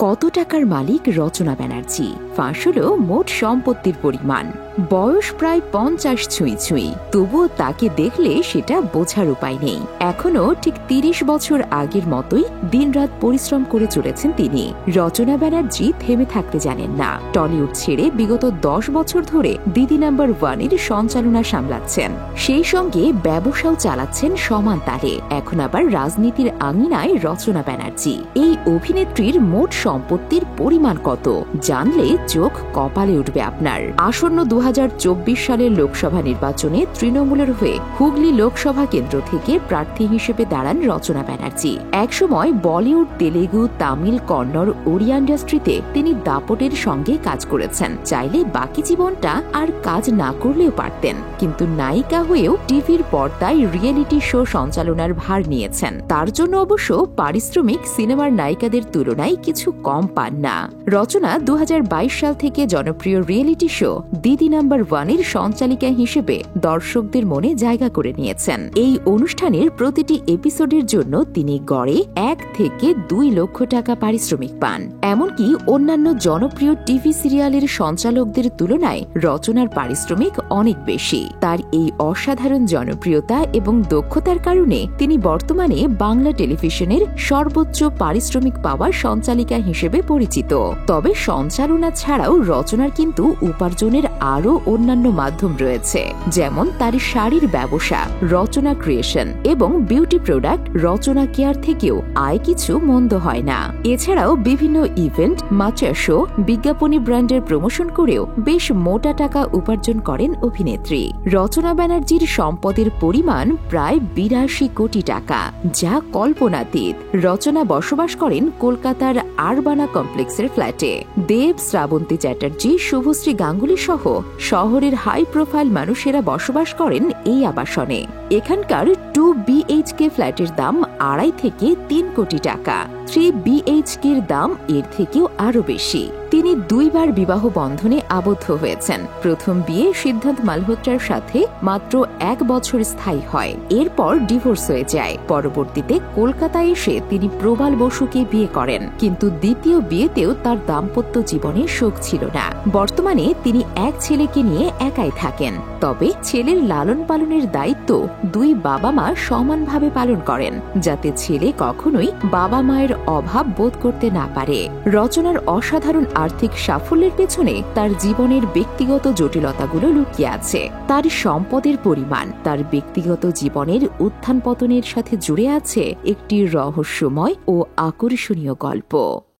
কত টাকার মালিক রচনা ব্যানার্জি? ফাঁস হলো মোট সম্পত্তির পরিমাণ। বয়স প্রায় 50 ছুঁই ছুঁই, তবুও তাকে দেখলে সেটা বোঝার উপায় নেই। এখনো ঠিক 30 বছর আগের মতোই দিনরাত পরিশ্রম করে চলেছেন তিনি। রচনা ব্যানার্জি থেমে থাকতে জানেন না। টলিউড ছেড়ে বিগত 10 বছর ধরে দিদি নাম্বার 1-এর সঞ্চালনা সামলাচ্ছেন, সেই সঙ্গে ব্যবসাও চালাচ্ছেন সমান তালে। এখন আবার রাজনীতির আঙিনায় রচনা ব্যানার্জি। এই অভিনেত্রীর মোট সম্পত্তির পরিমাণ কত জানলে চোখ কপালে উঠবে আপনার। আসন্ন 2024 সালের লোকসভা নির্বাচনে তৃণমূলের হয়ে হুগলি লোকসভা কেন্দ্র থেকে প্রার্থী হিসেবে দাঁড়ান রচনা ব্যানার্জি। একসময় বলিউড, তেলেগু, তামিল, কন্নড়, ওড়িয়া ইন্ডাস্ট্রিতে তিনি দাপটের সঙ্গে কাজ করেছেন। চাইলে বাকি জীবনটা আর কাজ না করলেও পারতেন, কিন্তু নায়িকা হয়েও টিভির পর্দায় রিয়েলিটি শো সঞ্চালনার ভার নিয়েছেন। তার জন্য অবশ্য পারিশ্রমিক সিনেমার নায়িকাদের তুলনায় কিছু কম পান না। রচনা 2022 সাল থেকে জনপ্রিয় রিয়েলিটি শো দিদি নাম্বার 1-এর সঞ্চালিকা হিসেবে দর্শকদের মনে জায়গা করে নিয়েছেন। এই অনুষ্ঠানের প্রতিটি এপিসোডের জন্য তিনি গড়ে 1 থেকে 2 লক্ষ টাকা পারিশ্রমিক পান। এমনকি অন্যান্য জনপ্রিয় টিভি সিরিয়ালের সঞ্চালকদের তুলনায় রচনার পারিশ্রমিক অনেক বেশি। তার এই অসাধারণ জনপ্রিয়তা এবং দক্ষতার কারণে তিনি বর্তমানে বাংলা টেলিভিশনের সর্বোচ্চ পারিশ্রমিক পাওয়া সঞ্চালিকা হিসেবে পরিচিত। তবে সঞ্চালনা ছাড়াও রচনার কিন্তু উপার্জনের আরও অন্যান্য মাধ্যম রয়েছে, যেমন তার শাড়ির ব্যবসা রচনা ক্রিয়েশন এবং বিউটি প্রোডাক্ট রচনা কেয়ার থেকেও আয় কিছু মন্দ হয় না। এছাড়াও বিভিন্ন ইভেন্ট, মাচা শো, বিজ্ঞাপনী ব্র্যান্ডের প্রমোশন করেও বেশ মোটা টাকা উপার্জন করেন অভিনেত্রী। রচনা ব্যানার্জির সম্পদের পরিমাণ প্রায় 82 কোটি টাকা, যা কল্পনাতীত। রচনা বসবাস করেন কলকাতার আরবানা কমপ্লেক্সের ফ্ল্যাটে। দেব, শ্রাবন্তী চ্যাটার্জি, শুভশ্রী গাঙ্গুলি সহ শহরের হাই প্রোফাইল মানুষেরা বসবাস করেন এই আবাসনে। এখানকার 2 BHK ফ্ল্যাটের দাম 2.5 থেকে 3 কোটি টাকা। 3 BHK এর দাম এর থেকেও আরো বেশি। তিনি 2 বার বিবাহ বন্ধনে আবদ্ধ হয়েছেন। প্রথম বিয়ে সিদ্ধান্ত মালহোত্রার সাথে মাত্র 1 বছর স্থায়ী হয়, এরপর ডিভোর্স হয়ে যায়। পরবর্তীতে কলকাতায় এসে তিনি প্রবাল বসুকে বিয়ে করেন, কিন্তু দ্বিতীয় বিয়েতেও তার দাম্পত্য জীবনে সুখ ছিল না। বর্তমানে তিনি এক ছেলেকে নিয়ে একাই থাকেন, তবে ছেলের লালন পালনের দায়িত্ব 2 বাবা মা সমানভাবে পালন করেন, যাতে ছেলে কখনোই বাবা মায়ের অভাব বোধ করতে না পারে। রচনার অসাধারণ আর্থিক সাফল্যের পেছনে তার জীবনের ব্যক্তিগত জটিলতাগুলো লুকিয়ে আছে। তার সম্পদের পরিমাণ তার ব্যক্তিগত জীবনের উত্থান পতনের সাথে জুড়ে আছে একটি রহস্যময় ও আকর্ষণীয় গল্প।